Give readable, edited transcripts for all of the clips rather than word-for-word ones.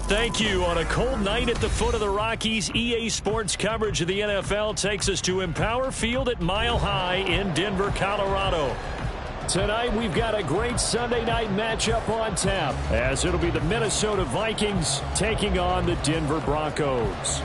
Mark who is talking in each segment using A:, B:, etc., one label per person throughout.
A: Thank you. On a cold night at the foot of the Rockies, EA Sports coverage of the NFL takes us to Empower Field at Mile High in Denver, Colorado. Tonight, we've got a great Sunday night matchup on tap, as it'll be the Minnesota Vikings taking on the Denver Broncos.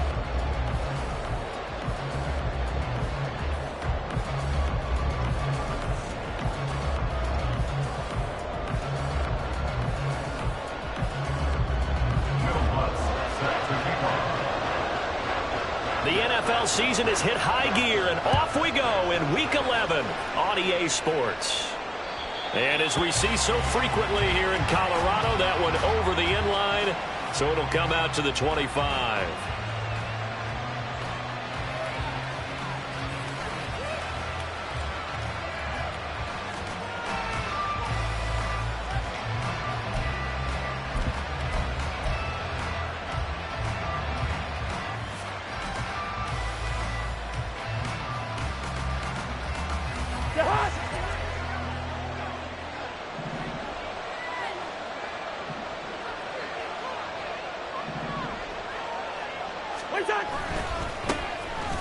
A: The NFL season has hit high gear, and off we go in Week 11 on EA Sports. And as we see so frequently here in Colorado, that one over the end line, so it'll come out to the 25.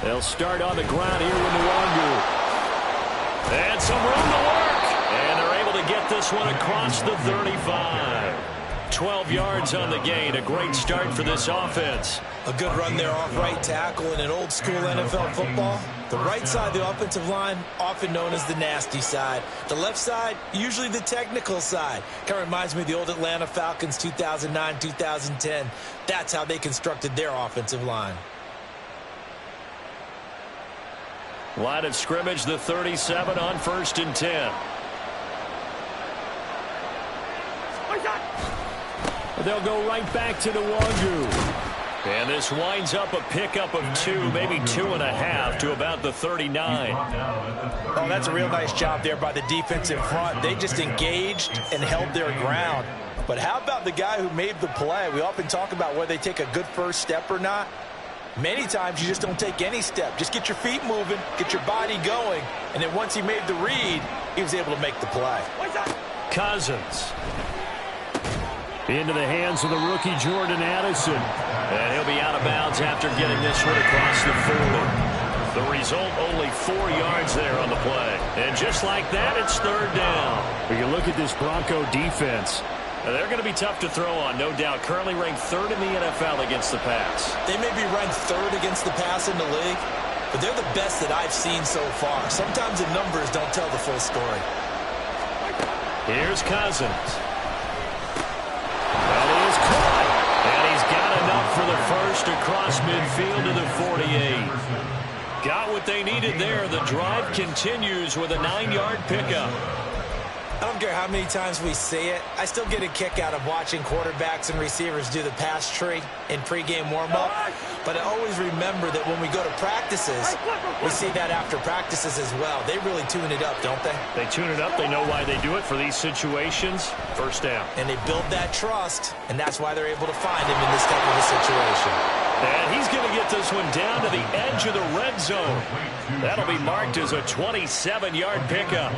A: They'll start on the ground here with Nwangu. And some room to work. And they're able to get this one across the 35. 12 yards on the gain. A great start for this offense.
B: A good run there off right tackle in an old school NFL football. The right side of the offensive line, often known as the nasty side. The left side, usually the technical side. Kind of reminds me of the old Atlanta Falcons 2009-2010. That's how they constructed their offensive line.
A: Line of scrimmage, the 37 on 1st and 10. They'll go right back to Nwangu. And this winds up a pickup of 2, maybe 2.5 to about the 39.
B: Oh, that's a real nice job there by the defensive front. They just engaged and held their ground. But how about the guy who made the play? We often talk about whether they take a good first step or not. Many times you just don't take any step. Just get your feet moving, get your body going, and then once he made the read, he was able to make the play.
A: Cousins. Into the hands of the rookie Jordan Addison. And he'll be out of bounds after getting this one across the 40. The result, only 4 yards there on the play. And just like that, it's 3rd down. When you look at this Bronco defense, they're going to be tough to throw on, no doubt. Currently ranked 3rd in the NFL against the pass.
B: They may be ranked 3rd against the pass in the league, but they're the best that I've seen so far. Sometimes the numbers don't tell the full story.
A: Here's Cousins. That is caught. And he's got enough for the first across midfield to the 48. Got what they needed there. The drive continues with a 9-yard pickup.
B: I don't care how many times we see it. I still get a kick out of watching quarterbacks and receivers do the pass tree in pregame warm-up. But I always remember that when we go to practices, we see that after practices as well. They really tune it up, don't they?
A: They tune it up. They know why they do it for these situations. First down.
B: And they build that trust, and that's why they're able to find him in this type of a situation.
A: And he's going to get this one down to the edge of the red zone. That'll be marked as a 27-yard pickup.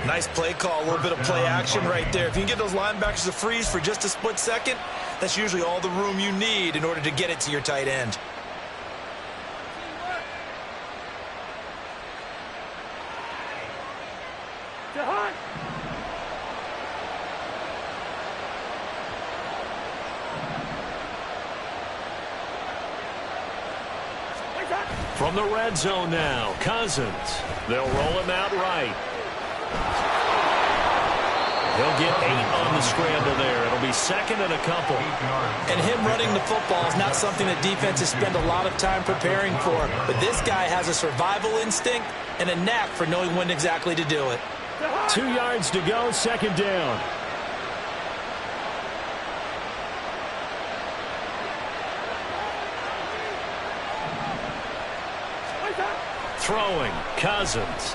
B: Nice play call, a little bit of play action right there. If you can get those linebackers to freeze for just a split second, that's usually all the room you need in order to get it to your tight end.
A: From the red zone now, Cousins. They'll roll him out right. He'll get 8 on the scramble there. It'll be second and a couple.
B: And him running the football is not something that defenses spend a lot of time preparing for. But this guy has a survival instinct and a knack for knowing when exactly to do it.
A: 2 yards to go, second down. Throwing, Cousins.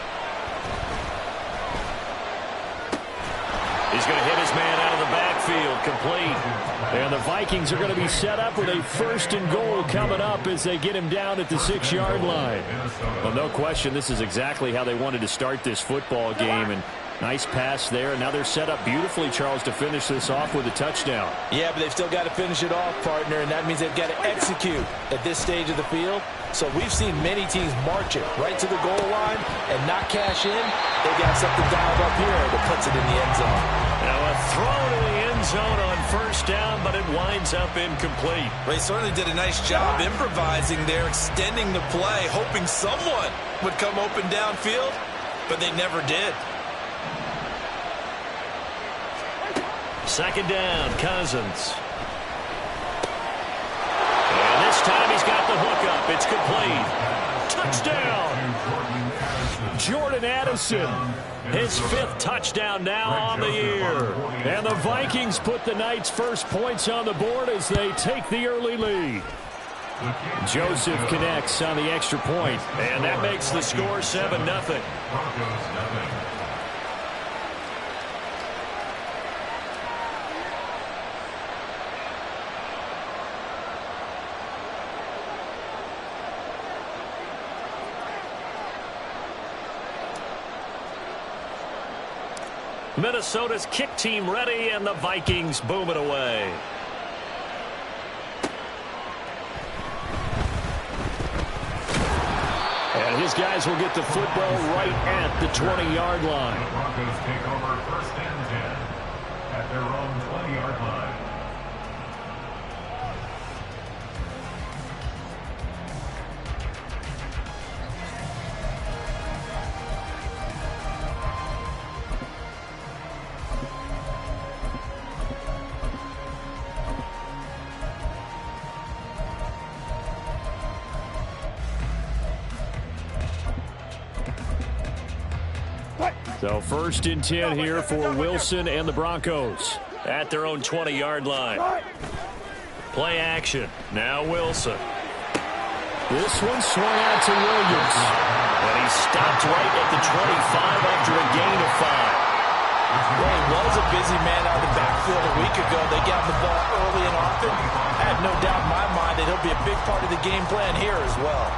A: He's going to hit his man out of the backfield, complete. And the Vikings are going to be set up with a 1st and goal coming up as they get him down at the 6-yard line. Well, no question, this is exactly how they wanted to start this football game. And nice pass there. And now they're set up beautifully, Charles, to finish this off with a touchdown.
B: Yeah, but they've still got to finish it off, partner, and that means they've got to execute at this stage of the field. So we've seen many teams march it right to the goal line and not cash in. They got something dialed up here that puts it in the end zone.
A: Now a throw to the end zone on 1st down, but it winds up incomplete.
B: Well, he certainly did a nice job improvising there, extending the play, hoping someone would come open downfield, but they never did.
A: Second down, Cousins. And this time he's got the hook up. It's complete. Touchdown. Jordan Addison, his 5th touchdown now on the year. And the Vikings put the Knights' first points on the board as they take the early lead. Joseph connects on the extra point, and that makes the score 7-0. Minnesota's kick team ready, and the Vikings boom it away. And his guys will get the football right at the 20-yard line.
C: The Broncos take over 1st and 10 at their own 20-yard line.
A: So 1st and 10 here for Wilson and the Broncos at their own 20-yard line. Play action. Now Wilson. This one swung out to Williams. And he stopped right at the 25 after a gain of 5.
B: Well, he was a busy man out of the backfield a week ago. They got the ball early and often. I have no doubt in my mind that he'll be a big part of the game plan here as well.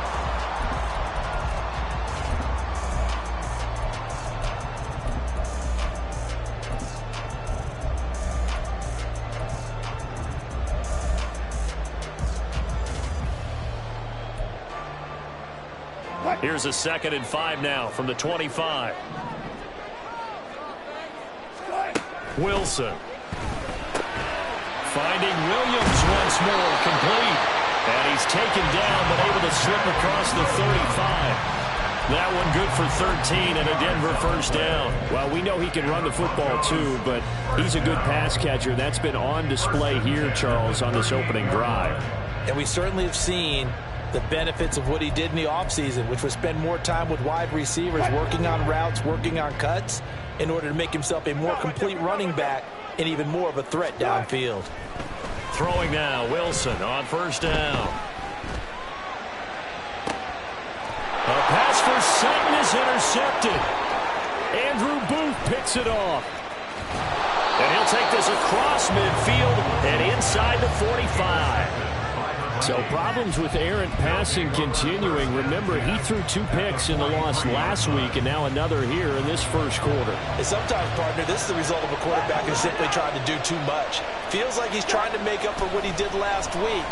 A: Here's a 2nd and 5 now from the 25. Wilson. Finding Williams once more, complete. And he's taken down, but able to slip across the 35. That one good for 13 and a Denver 1st down. Well, we know he can run the football too, but he's a good pass catcher. That's been on display here, Charles, on this opening drive.
B: And we certainly have seen the benefits of what he did in the offseason, which was spend more time with wide receivers, working on routes, working on cuts, in order to make himself a more complete running back and even more of a threat downfield.
A: Throwing now, Wilson on 1st down. A pass for Sutton is intercepted. Andrew Booth picks it off. And he'll take this across midfield and inside the 45. So problems with errant passing continuing. Remember, he threw 2 picks in the loss last week and now another here in this 1st quarter.
B: And sometimes, partner, this is the result of a quarterback who's simply trying to do too much. Feels like he's trying to make up for what he did last week,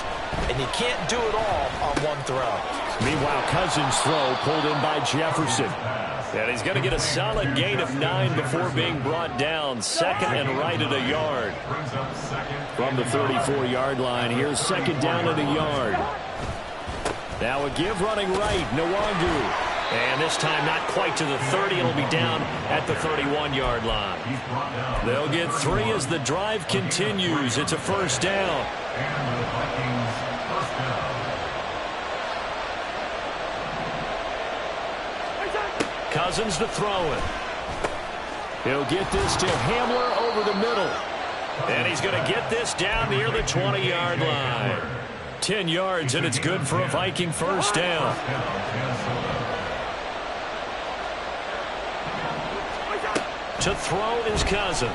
B: and you can't do it all on one throw.
A: Meanwhile, Cousins' throw pulled in by Jefferson. And he's going to get a solid gain of 9 before being brought down. 2nd and right at a yard. From the 34-yard line, here's 2nd down at a yard. Now a give running right, Nwangu. And this time not quite to the 30. It'll be down at the 31-yard line. They'll get 3 as the drive continues. It's a first down.
C: And the Vikings first down.
A: Cousins to throw it. He'll get this to Hamler over the middle. And he's going to get this down near the 20-yard line. 10 yards, and it's good for a Viking first down. To throw is Cousins.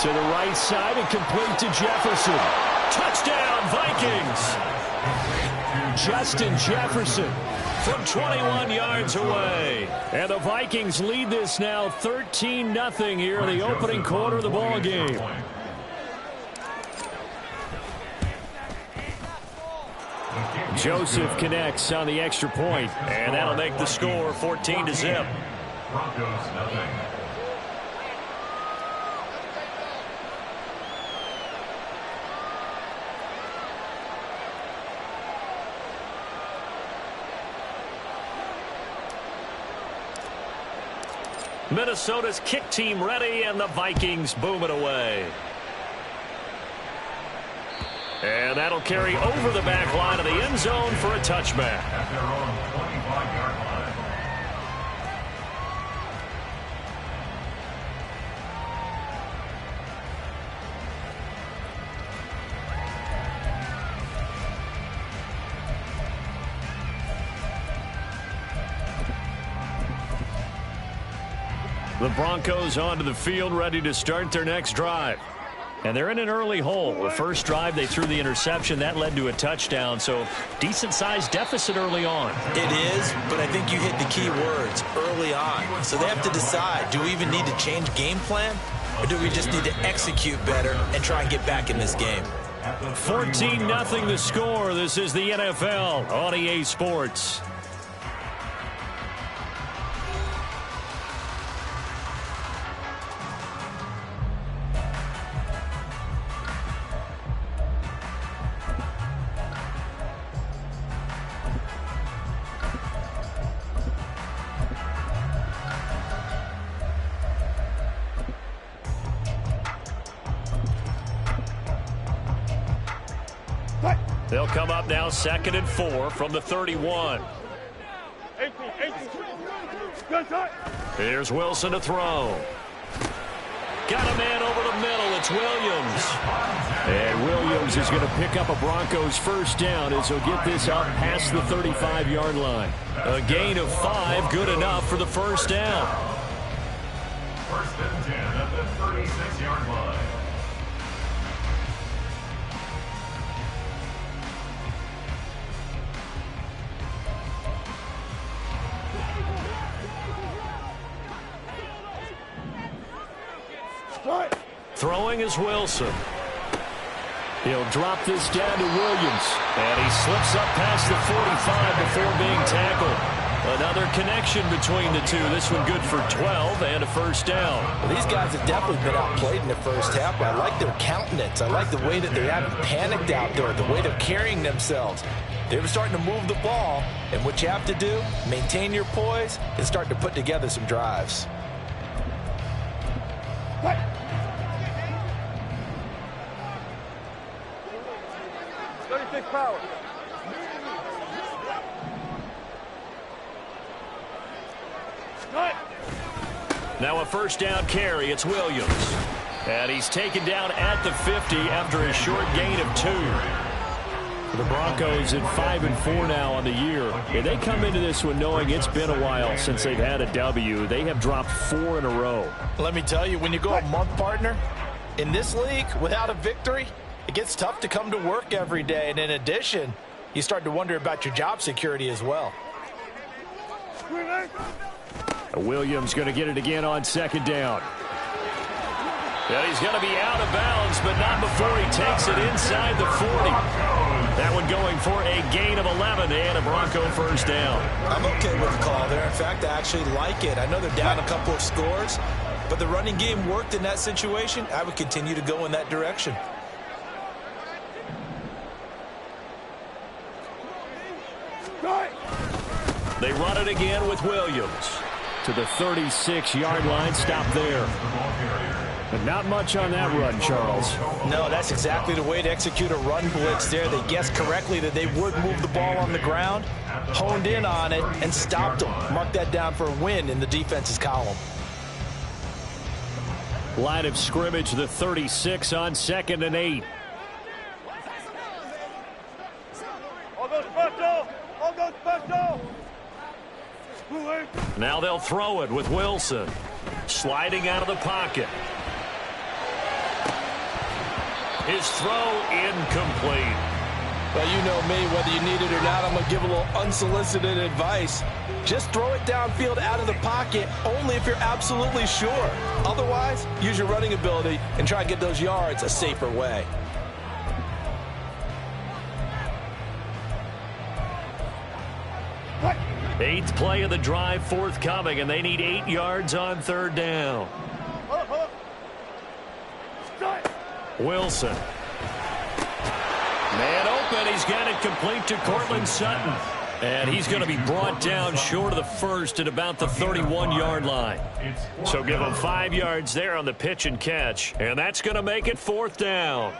A: To the right side and complete to Jefferson. Touchdown, Vikings! Justin Jefferson from 21 yards away. And the Vikings lead this now 13-0 here in the opening quarter of the ball game. Joseph connects on the extra point, and that'll make the score 14-0.
C: Broncos nothing.
A: Minnesota's kick team ready, and the Vikings boom it away. And that'll carry over the back line of the end zone for a touchback.
C: At their own 25-yard line.
A: The Broncos onto the field, ready to start their next drive. And they're in an early hole. The first drive, they threw the interception. That led to a touchdown, so decent-sized deficit early on.
B: It is, but I think you hit the key words, early on. So they have to decide, do we even need to change game plan, or do we just need to execute better and try and get back in this game?
A: 14-0 the score. This is the NFL on EA Sports. They'll come up now 2nd and 4 from the 31. Here's Wilson to throw. Got a man over the middle. It's Williams. And Williams is going to pick up a Broncos first down as he'll get this out past the 35-yard line. A gain of 5, good enough for the first down.
C: First and 10 at the 36-yard line.
A: Throwing is Wilson. He'll drop this down to Williams. And he slips up past the 45 before being tackled. Another connection between the two. This one good for 12 and a first down.
B: Well, these guys have definitely been outplayed in the first half, but I like their countenance. I like the way that they haven't panicked out there, the way they're carrying themselves. They were starting to move the ball, and what you have to do, maintain your poise and start to put together some drives.
D: Power.
A: Now a first down carry. It's Williams. And he's taken down at the 50 after a short gain of 2. The Broncos at 5 and 4 now on the year. And they come into this one knowing it's been a while since they've had a W. They have dropped 4 in a row.
B: Let me tell you, when you go a month, partner, in this league without a victory, it gets tough to come to work every day. And in addition, you start to wonder about your job security as well.
A: Williams going to get it again on 2nd down. And he's going to be out of bounds, but not before he takes it inside the 40. That one going for a gain of 11 and a Bronco first down.
B: I'm okay with the call there. In fact, I actually like it. I know they're down a couple of scores, but the running game worked in that situation. I would continue to go in that direction.
A: They run it again with Williams.
D: To the 36-yard line, stop there. But not much on that run, Charles.
B: No, that's exactly the way to execute a run blitz there. They guessed correctly that they would move the ball on the ground, honed in on it, and stopped them. Mark that down for a win in the defense's column.
D: Line of scrimmage, the 36 on 2nd and 8.
A: Now they'll throw it with Wilson. Sliding out of the pocket. His throw incomplete.
B: Well, you know me, whether you need it or not, I'm going to give a little unsolicited advice. Just throw it downfield out of the pocket only if you're absolutely sure. Otherwise, use your running ability and try and get those yards a safer way.
A: Eighth play of the drive forthcoming, and they need 8 yards on 3rd down. Wilson. Man open. He's got it complete to Cortland Sutton. And he's going to be brought down short of the first at about the 31-yard line. So give him 5 yards there on the pitch and catch. And that's going to make it 4th down.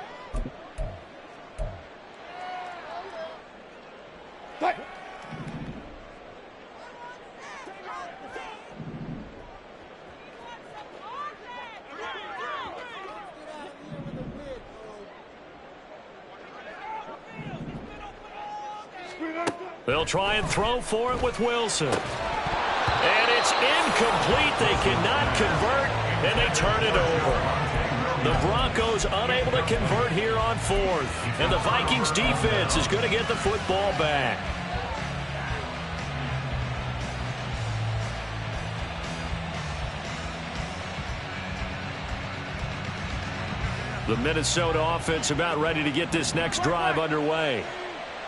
A: They'll try and throw for it with Wilson. And it's incomplete. They cannot convert, and they turn it over. The Broncos unable to convert here on 4th. And the Vikings defense is going to get the football back. The Minnesota offense about ready to get this next drive underway.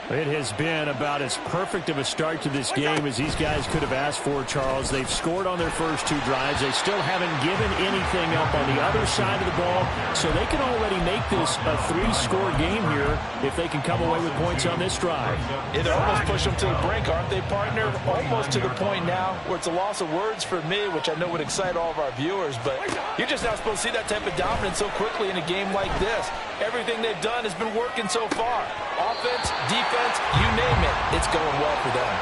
D: It has been about as perfect of a start to this game as these guys could have asked for, Charles. They've scored on their first 2 drives. They still haven't given anything up on the other side of the ball, so they can already make this a 3-score game here if they can come away with points on this drive.
B: Yeah, they're almost push them to the brink, aren't they, partner? Almost to the point now where it's a loss of words for me, which I know would excite all of our viewers, but you're just not supposed to see that type of dominance so quickly in a game like this. Everything they've done has been working so far. Offense, defense, you name it, it's going well for them.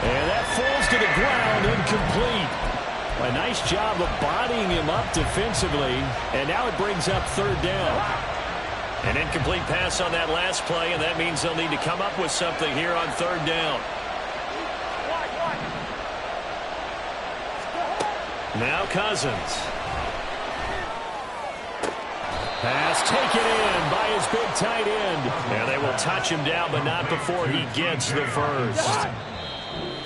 D: And that falls to the ground, incomplete. A nice job of bodying him up defensively, and now it brings up 3rd down.
A: An incomplete pass on that last play, and that means they'll need to come up with something here on 3rd down. Now Cousins.
D: Pass taken in by his big tight end.
A: And they will touch him down, but not before he gets the first.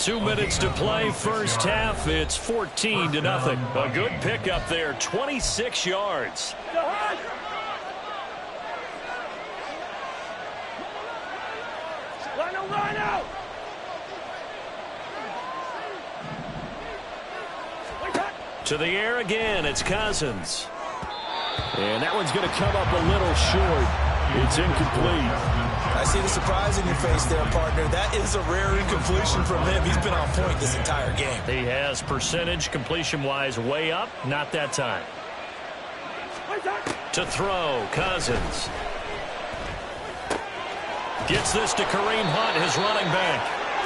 A: 2 minutes to play, first half. It's 14-0. A good pickup there, 26 yards. To the air again, it's Cousins.
D: And that one's going to come up a little short. It's incomplete.
B: I see the surprise in your face there, partner. That is a rare incompletion from him. He's been on point this entire game.
A: He has percentage completion-wise way up. Not that time. To throw, Cousins. Gets this to Kareem Hunt, his running back.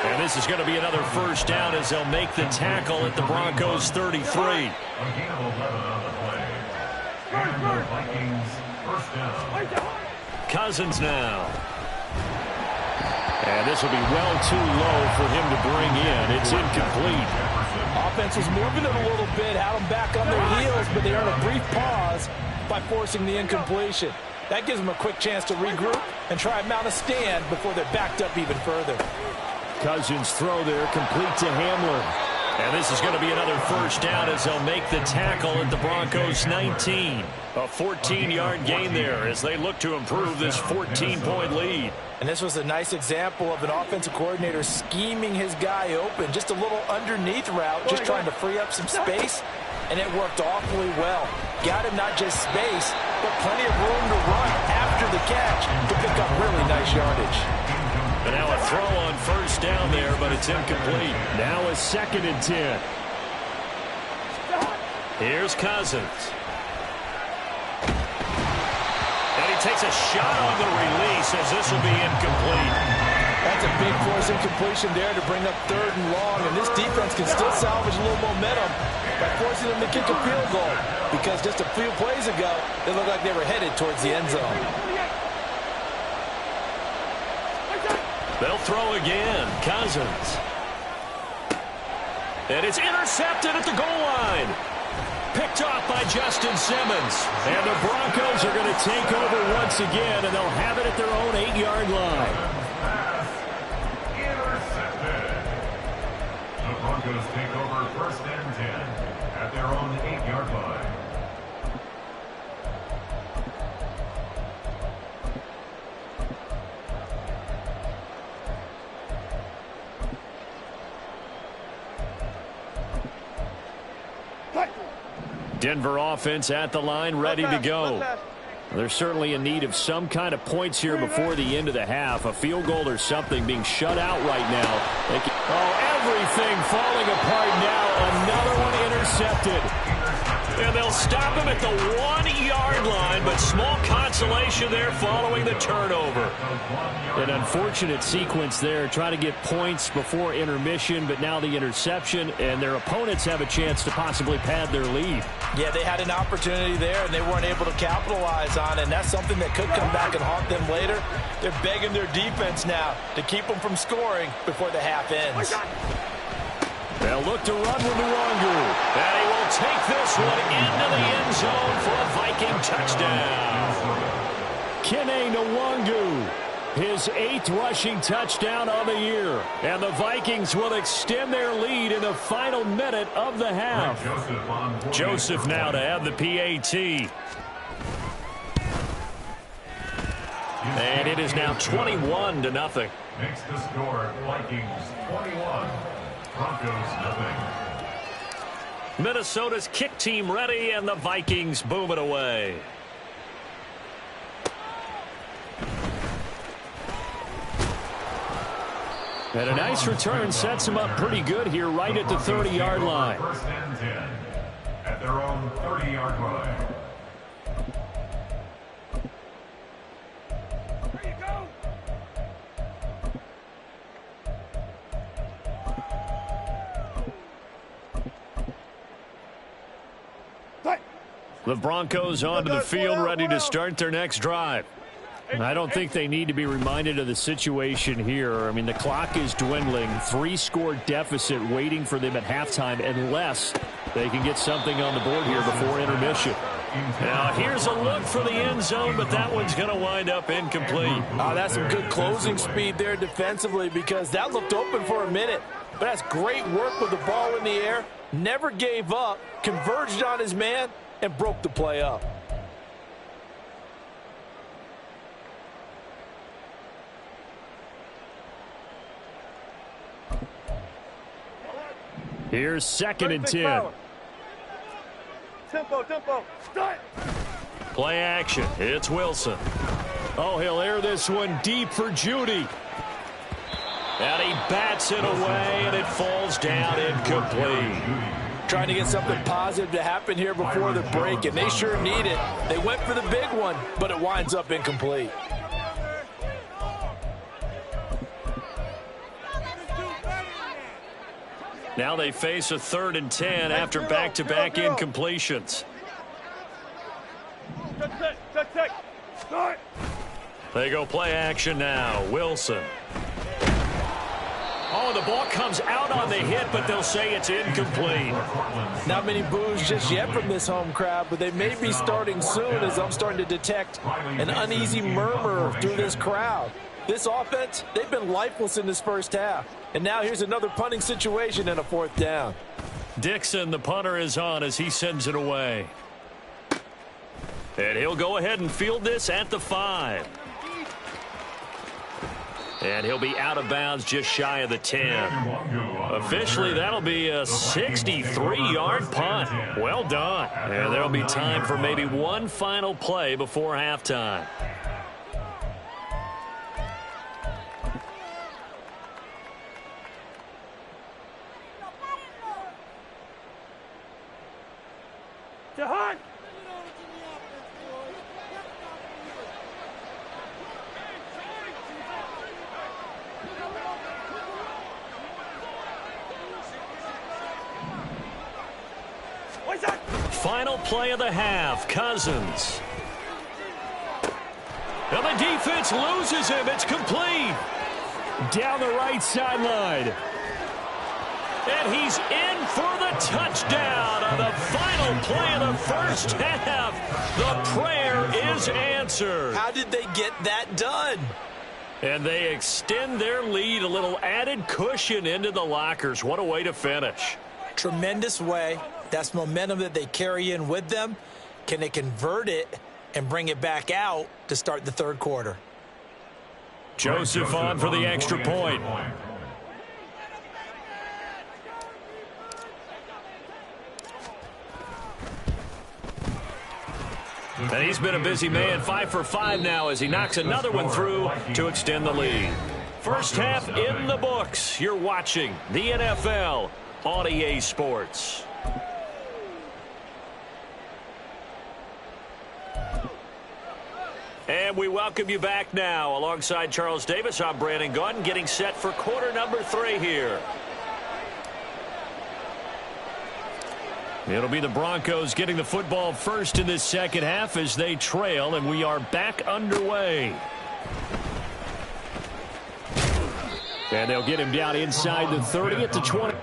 A: And this is going to be another first down as they'll make the tackle at the Broncos 33. Cousins now.
D: And this will be well too low for him to bring in. It's incomplete.
B: Offense was moving it a little bit, had them back on their heels, but they earned a brief pause by forcing the incompletion. That gives them a quick chance to regroup and try and mount a stand before they're backed up even further.
D: Cousins throw there, complete to Hamler.
A: And this is going to be another first down as they'll make the tackle at the Broncos 19. A 14-yard gain there as they look to improve this 14-point lead.
B: And this was a nice example of an offensive coordinator scheming his guy open. Just a little underneath route, just trying to free up some space. And it worked awfully well. Got him not just space, but plenty of room to run after the catch to pick up really nice yardage.
A: And now a throw on first down there, but it's incomplete.
D: Now a 2nd and 10.
A: Here's Cousins. And he takes a shot on the release as this will be incomplete.
B: That's a big force incompletion there to bring up 3rd and long, and this defense can still salvage a little momentum by forcing them to kick a field goal, because just a few plays ago, it looked like they were headed towards the end zone.
A: They'll throw again. Cousins. And it's intercepted at the goal line. Picked off by Justin Simmons.
D: And the Broncos are going to take over once again, and they'll have it at their own 8-yard line.
C: The Broncos take over 1st and 10 at their own 8-yard line.
D: Denver offense at the line, ready to go. They're certainly in need of some kind of points here before the end of the half. A field goal or something being shut out right now. Everything falling apart now. Another one intercepted.
A: And they'll stop him at the 1-yard line, but small consolation there following the turnover.
D: An unfortunate sequence there, trying to get points before intermission, but now the interception, and their opponents have a chance to possibly pad their lead.
B: Yeah, they had an opportunity there, and they weren't able to capitalize on it, and that's something that could come back and haunt them later. They're begging their defense now to keep them from scoring before the half ends.
D: They'll look to run with Nwangu.
A: And he will take this one into the end zone for a Viking touchdown.
D: Kene Nwangu, his 8th rushing touchdown of the year. And the Vikings will extend their lead in the final minute of the half.
A: Joseph now to have the PAT. And it is now 21-0.
C: Makes the score Vikings 21, Broncos nothing.
A: Minnesota's kick team ready, and the Vikings boom it away.
D: And a nice return sets him up pretty good here right at the 30-yard line.
C: 1st and 10 at their own 30-yard line.
D: The Broncos onto the field, ready to start their next drive. I don't think they need to be reminded of the situation here. I mean, the clock is dwindling. 3-score deficit waiting for them at halftime unless they can get something on the board here before intermission.
A: Now, here's a look for the end zone, but that one's going to wind up incomplete.
B: That's some good closing speed there defensively, because that looked open for a minute. But that's great work with the ball in the air. Never gave up, converged on his man, and broke the play up.
D: Here's 2nd and 10.
E: Tempo, start.
A: Play action. It's Wilson.
D: Oh, he'll air this one deep for Judy.
A: And he bats it away, and it falls down incomplete.
B: Trying to get something positive to happen here before the break, and they sure need it. They went for the big one, but it winds up incomplete.
A: Now they face a 3rd and 10 after back-to-back incompletions. They go play action now. Wilson. Oh, the ball comes out on the hit, but they'll say it's incomplete.
B: Not many boos just yet from this home crowd, but they may be starting soon, as I'm starting to detect an uneasy murmur through this crowd. This offense, they've been lifeless in this first half. And now here's another punting situation and a 4th down.
A: Dixon, the punter, is on as he sends it away. And he'll go ahead and field this at the 5. And he'll be out of bounds just shy of the 10. Officially, that'll be a 63-yard punt. Well done. And there'll be time for maybe one final play before halftime. Final play of the half, Cousins. And the defense loses him. It's complete.
D: Down the right sideline.
A: And he's in for the touchdown on the final play of the first half. The prayer is answered.
B: How did they get that done?
A: And they extend their lead, a little added cushion into the lockers. What a way to finish.
B: Tremendous way. That's momentum that they carry in with them. Can they convert it and bring it back out to start the third quarter?
A: Joseph on for the extra point. And he's been a busy man, 5 for 5 now as he knocks another one through to extend the lead. First half in the books. You're watching the NFL on EA Sports. And we welcome you back now. Alongside Charles Davis, I'm Brandon Gaudin, getting set for quarter number 3 here. It'll be the Broncos getting the football first in this second half as they trail, and we are back underway. And they'll get him down inside the 30 at the 20.